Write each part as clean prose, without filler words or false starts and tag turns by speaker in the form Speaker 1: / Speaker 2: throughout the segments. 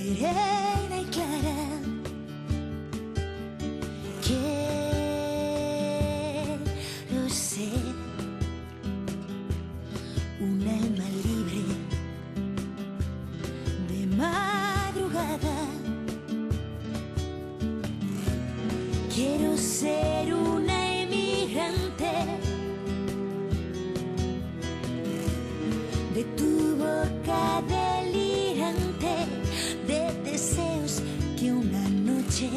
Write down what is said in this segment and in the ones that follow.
Speaker 1: serena y clara. Quiero ser un alma libre de madrugada. Quiero ser una emigrante de tu boca delirante, de deseos que una noche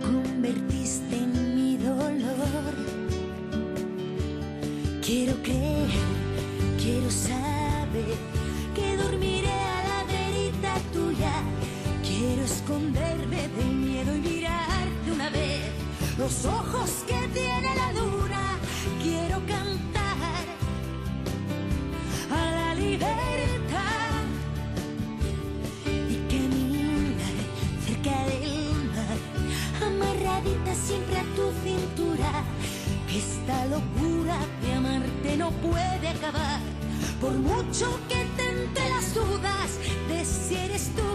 Speaker 1: convertiste en mi dolor. Quiero creer, quiero saber que dormiré a la verita tuya. Quiero esconderme del miedo y mirarte una vez los ojos que tiene la luna. Quiero cantar a la libertad y caminar cerca del mar, amarradita siempre a tu cintura. Esta locura de amarte no puede acabar, por mucho que tente las dudas de si eres tú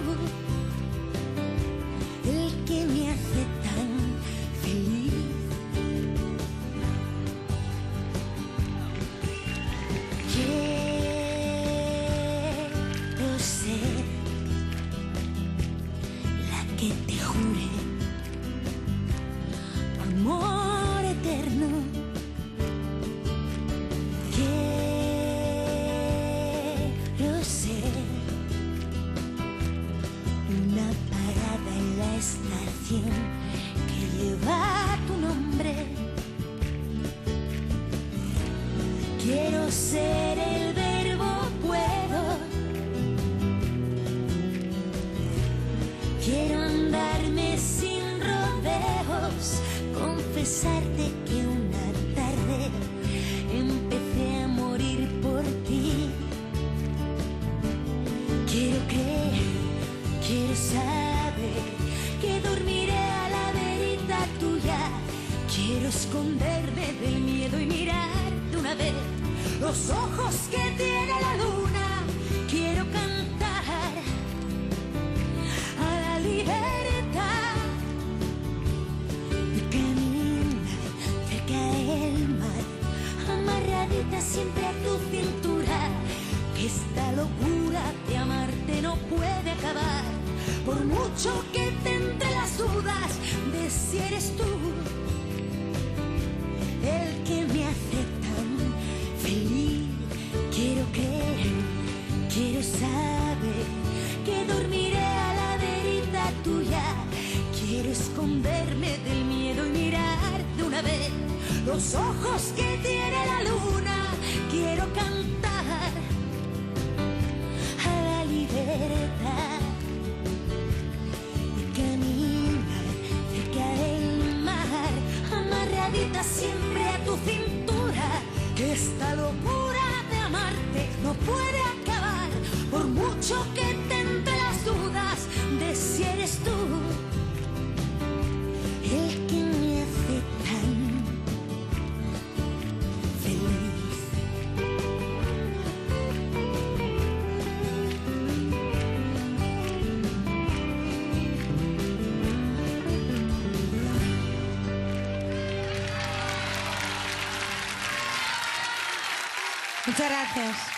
Speaker 1: el que me hace tan feliz. Quiero ser la que te jure amor eterno. Quiero ser una parada en la estación que lleva tu nombre. Quiero ser el verbo puedo. Quiero andarme sin rodeos, confesarte que una tarde empecé a morir por ti. Quiero creer, quiero saber que dormiré a la verita tuya. Quiero esconderme del miedo y mirarte una vez los ojos que tiene la luna. Quiero cantar a la libertad y caminar cerca del mar, amarradita siempre a tu cintura. Esta locura de amarte no puede acabar, por mucho que tente las dudas de si eres tú el que me hace tan feliz. Quiero creer, quiero saber que dormiré a la verita tuya. Quiero esconderme del miedo y mirarte una vez los ojos que tiene la luna. Quiero cantar a la libertad y caminar cerca del mar, amarradita siempre a tu cintura. Que esta locura de amarte no puede acabar, por mucho que tente las dudas de si eres tú el que me hace tan feliz.
Speaker 2: Muchas gracias.